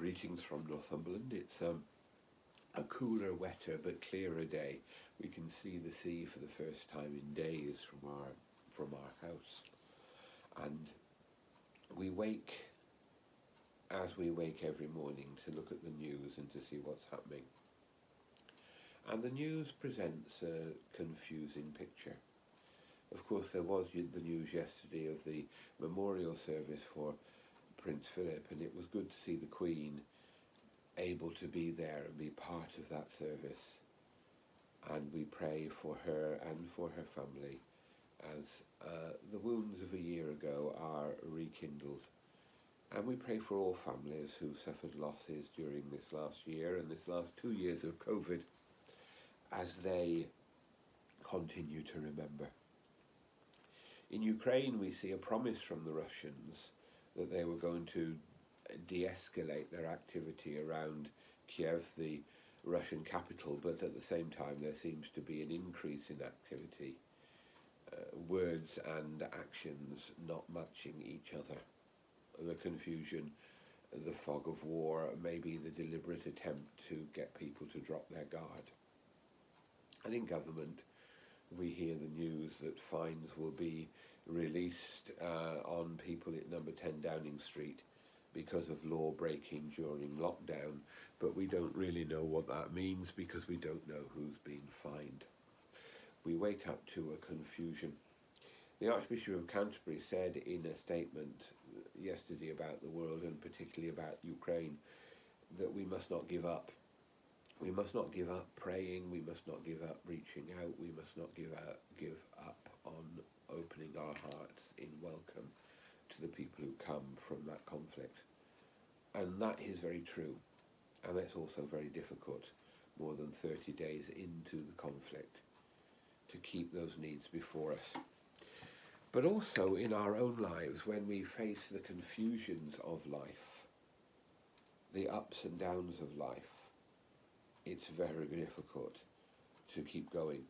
Greetings from Northumberland. It's a cooler, wetter but clearer day. We can see the sea for the first time in days from our house, and we wake as we wake every morning to look at the news and to see what's happening. And the news presents a confusing picture. Of course, there was the news yesterday of the memorial service for Prince Philip, and it was good to see the Queen able to be there and be part of that service. And we pray for her and for her family as the wounds of a year ago are rekindled. And we pray for all families who suffered losses during this last year and this last 2 years of COVID as they continue to remember. In Ukraine, we see a promise from the Russians that they were going to de-escalate their activity around Kiev, the Russian capital, but at the same time there seems to be an increase in activity, words and actions not matching each other. The confusion, the fog of war, maybe the deliberate attempt to get people to drop their guard. And in government, we hear the news that fines will be released on people at number 10 Downing Street because of law breaking during lockdown, but we don't really know what that means because we don't know who's been fined. We wake up to a confusion. The Archbishop of Canterbury said in a statement yesterday about the world and particularly about Ukraine that we must not give up. We must not give up praying, we must not give up reaching out, we must not give up on opening our hearts in welcome to the people who come from that conflict. And that is very true, and that's also very difficult, more than 30 days into the conflict, to keep those needs before us. But also in our own lives, when we face the confusions of life, the ups and downs of life, it's very difficult to keep going.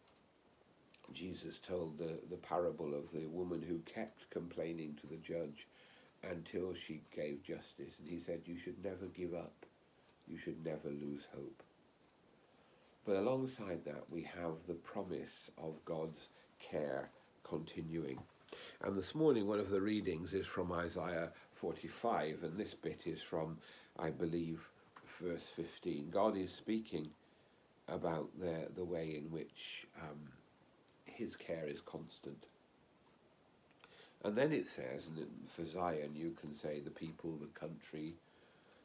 Jesus told the parable of the woman who kept complaining to the judge until she gave justice, and he said, you should never give up, you should never lose hope. But alongside that, we have the promise of God's care continuing. And this morning, one of the readings is from Isaiah 45, and this bit is from, I believe, verse 15. God is speaking about the way in which his care is constant. And then it says, and for Zion you can say the people, the country.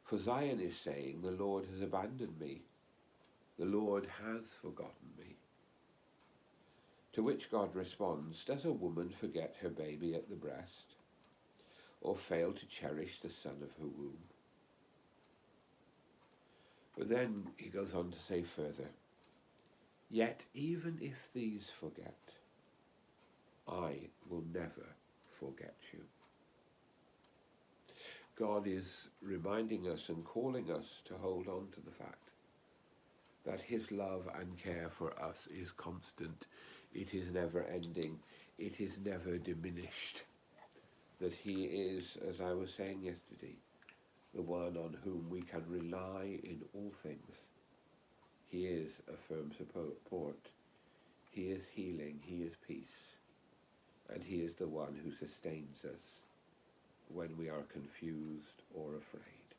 For Zion is saying, the Lord has abandoned me. The Lord has forgotten me. To which God responds, does a woman forget her baby at the breast, or fail to cherish the son of her womb? But then he goes on to say further, yet even if these forget, I will never forget you. God is reminding us and calling us to hold on to the fact that his love and care for us is constant. It is never ending. It is never diminished. That he is, as I was saying yesterday, the one on whom we can rely in all things. He is a firm support. He is healing. He is peace. And he is the one who sustains us when we are confused or afraid.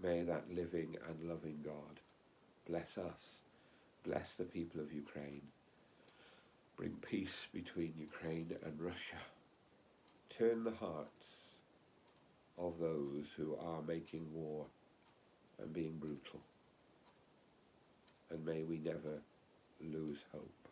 May that living and loving God bless us, bless the people of Ukraine, bring peace between Ukraine and Russia, turn the hearts of those who are making war and being brutal, and may we never lose hope.